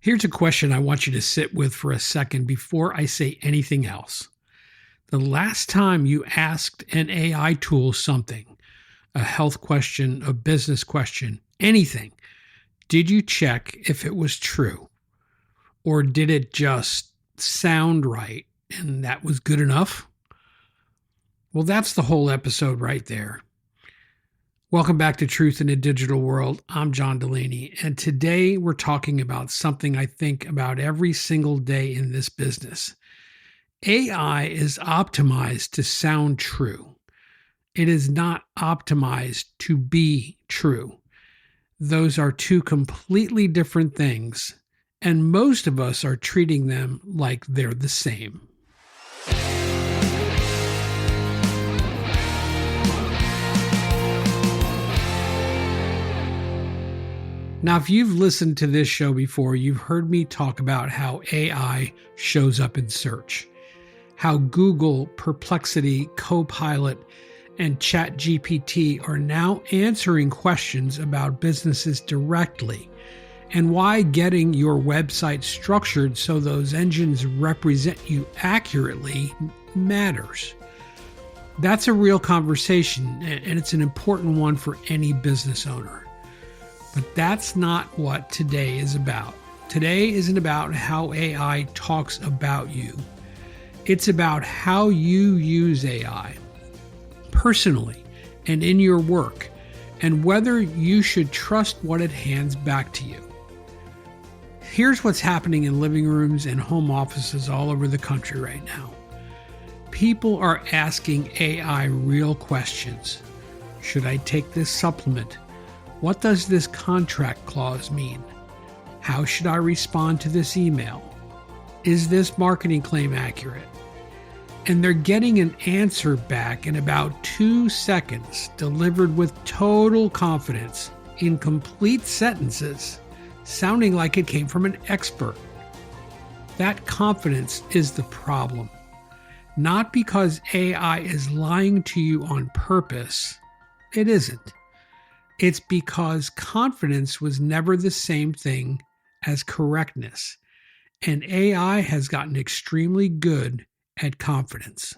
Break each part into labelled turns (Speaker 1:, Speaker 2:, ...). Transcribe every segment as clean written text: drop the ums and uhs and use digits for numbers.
Speaker 1: Here's a question I want you to sit with for a second before I say anything else. The last time you asked an AI tool something, a health question, a business question, anything, did you check if it was true? Or did it just sound right and that was good enough? Well, that's the whole episode right there. Welcome back to Truth in a Digital World. I'm John Delaney, and today we're talking about something I think about every single day in this business. AI is optimized to sound true. It is not optimized to be true. Those are two completely different things, and most of us are treating them like they're the same. Now, if you've listened to this show before, you've heard me talk about how AI shows up in search, how Google, Perplexity, Copilot, and ChatGPT are now answering questions about businesses directly, and why getting your website structured so those engines represent you accurately matters. That's a real conversation, and it's an important one for any business owner. But that's not what today is about. Today isn't about how AI talks about you. It's about how you use AI personally and in your work, and whether you should trust what it hands back to you. Here's what's happening in living rooms and home offices all over the country right now. People are asking AI real questions. Should I take this supplement? What does this contract clause mean? How should I respond to this email? Is this marketing claim accurate? And they're getting an answer back in about 2 seconds, delivered with total confidence in complete sentences, sounding like it came from an expert. That confidence is the problem. Not because AI is lying to you on purpose. It isn't. It's because confidence was never the same thing as correctness, and AI has gotten extremely good at confidence.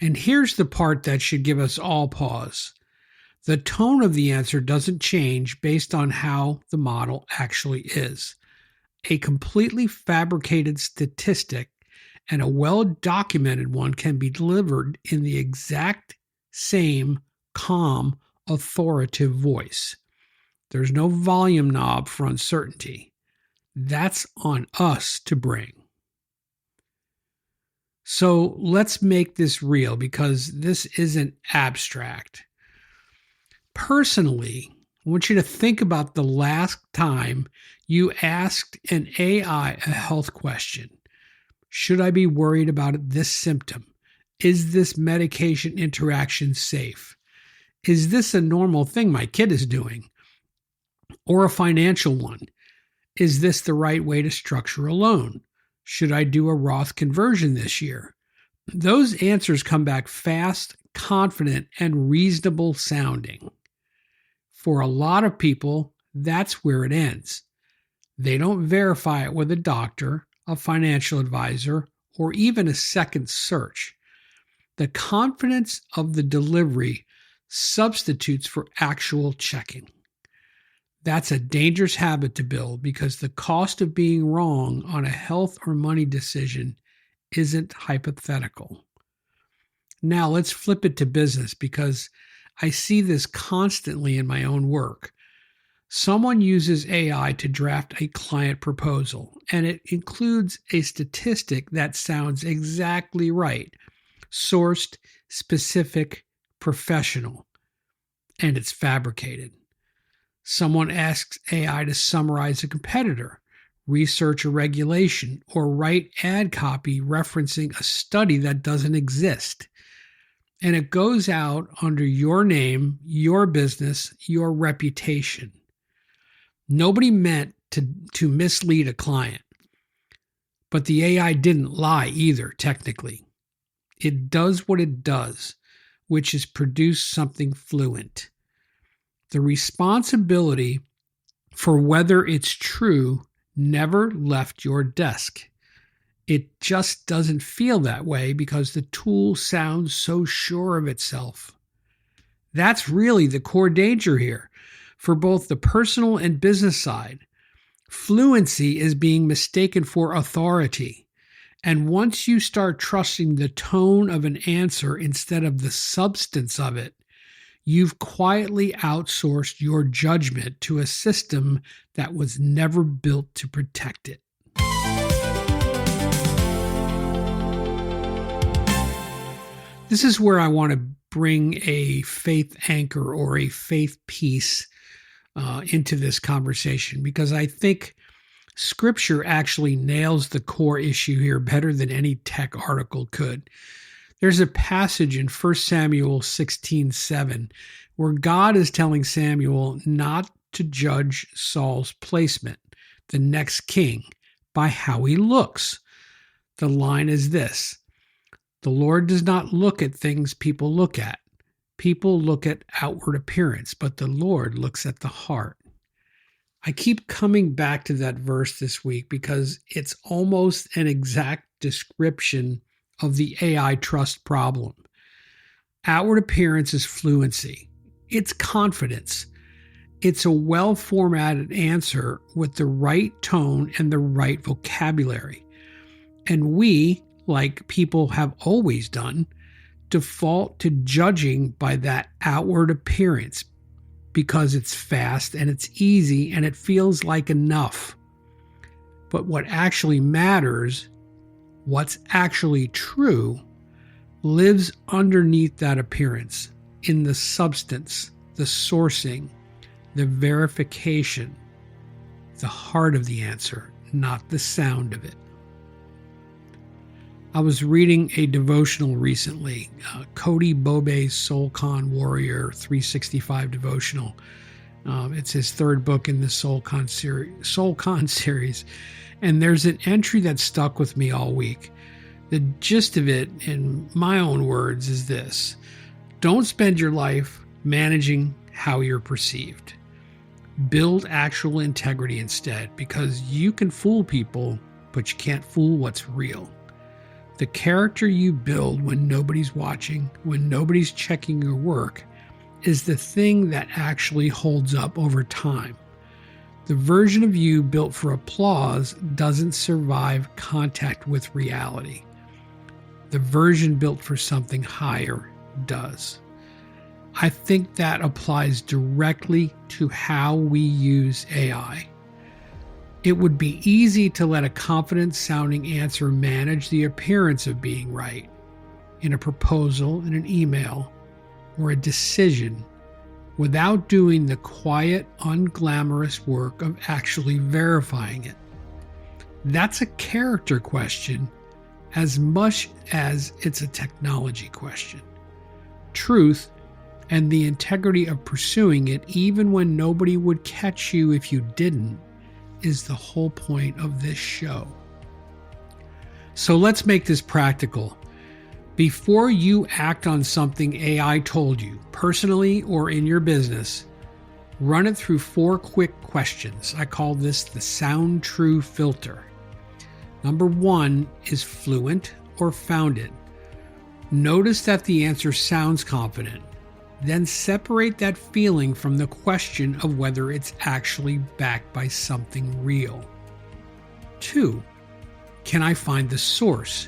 Speaker 1: And here's the part that should give us all pause. The tone of the answer doesn't change based on how the model actually is. A completely fabricated statistic and a well-documented one can be delivered in the exact same calm, authoritative voice. There's no volume knob for uncertainty. That's on us to bring. So let's make this real, because this isn't abstract. Personally, I want you to think about the last time you asked an AI a health question. Should I be worried about this symptom? Is this medication interaction safe? Is this a normal thing my kid is doing? Or a financial one? Is this the right way to structure a loan? Should I do a Roth conversion this year? Those answers come back fast, confident, and reasonable sounding. For a lot of people, that's where it ends. They don't verify it with a doctor, a financial advisor, or even a second search. The confidence of the delivery substitutes for actual checking. That's a dangerous habit to build, because the cost of being wrong on a health or money decision isn't hypothetical. Now let's flip it to business, because I see this constantly in my own work. Someone uses AI to draft a client proposal, and it includes a statistic that sounds exactly right, sourced, specific, professional, and it's fabricated. Someone asks AI to summarize a competitor, research a regulation, or write ad copy referencing a study that doesn't exist. And it goes out under your name, your business, your reputation. Nobody meant to mislead a client, but the AI didn't lie either, technically. It does what it does, which is produce something fluent. The responsibility for whether it's true never left your desk. It just doesn't feel that way because the tool sounds so sure of itself. That's really the core danger here for both the personal and business side. Fluency is being mistaken for authority. And once you start trusting the tone of an answer instead of the substance of it, you've quietly outsourced your judgment to a system that was never built to protect it. This is where I want to bring a faith anchor or a faith piece into this conversation, because I think Scripture actually nails the core issue here better than any tech article could. There's a passage in 1 Samuel 16:7 where God is telling Samuel not to judge Saul's placement, the next king, by how he looks. The line is this: the Lord does not look at things people look at. People look at outward appearance, but the Lord looks at the heart. I keep coming back to that verse this week because it's almost an exact description of the AI trust problem. Outward appearance is fluency. It's confidence. It's a well-formatted answer with the right tone and the right vocabulary. And we, like people have always done, default to judging by that outward appearance because it's fast and it's easy and it feels like enough. But what actually matters, what's actually true, lives underneath that appearance, in the substance, the sourcing, the verification, the heart of the answer, not the sound of it. I was reading a devotional recently, Cody Bobay's Soulcon Warrior 365 devotional. It's his third book in the Soulcon series. And there's an entry that stuck with me all week. The gist of it, in my own words, is this: don't spend your life managing how you're perceived. Build actual integrity instead, because you can fool people, but you can't fool what's real. The character you build when nobody's watching, when nobody's checking your work, is the thing that actually holds up over time. The version of you built for applause doesn't survive contact with reality. The version built for something higher does. I think that applies directly to how we use AI. It would be easy to let a confident-sounding answer manage the appearance of being right in a proposal, in an email, or a decision, without doing the quiet, unglamorous work of actually verifying it. That's a character question as much as it's a technology question. Truth and the integrity of pursuing it, even when nobody would catch you if you didn't, is the whole point of this show. So let's make this practical. Before you act on something AI told you, personally or in your business, run it through 4 quick questions. I call this the Sound True filter. Number 1 is fluent or founded. Notice that the answer sounds confident. Then separate that feeling from the question of whether it's actually backed by something real. 2, can I find the source?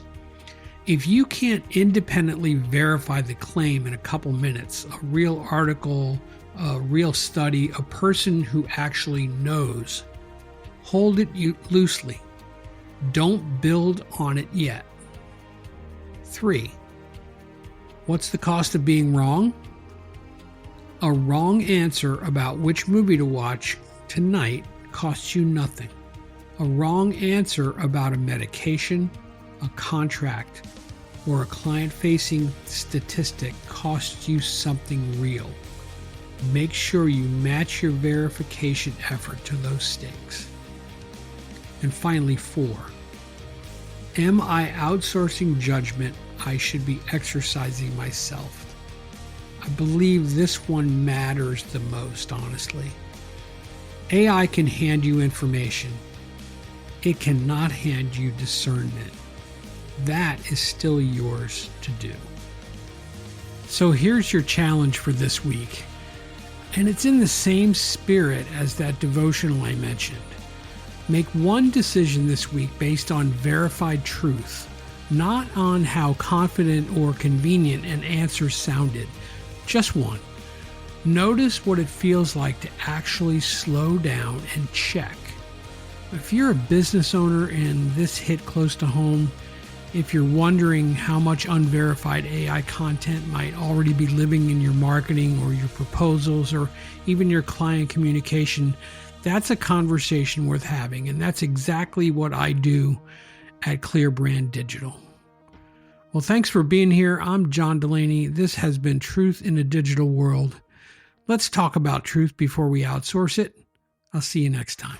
Speaker 1: If you can't independently verify the claim in a couple minutes, a real article, a real study, a person who actually knows, hold it loosely. Don't build on it yet. 3, what's the cost of being wrong? A wrong answer about which movie to watch tonight costs you nothing. A wrong answer about a medication, a contract, or a client-facing statistic costs you something real. Make sure you match your verification effort to those stakes. And finally, 4, am I outsourcing judgment I should be exercising myself? I believe this one matters the most, honestly. AI can hand you information, it cannot hand you discernment. That is still yours to do. So here's your challenge for this week. And it's in the same spirit as that devotional I mentioned. Make one decision this week based on verified truth, not on how confident or convenient an answer sounded. Just one. Notice what it feels like to actually slow down and check. If you're a business owner and this hit close to home, if you're wondering how much unverified AI content might already be living in your marketing or your proposals or even your client communication, that's a conversation worth having. And that's exactly what I do at Clear Brand Digital. Well, thanks for being here. I'm John Delaney. This has been Truth in a Digital World. Let's talk about truth before we outsource it. I'll see you next time.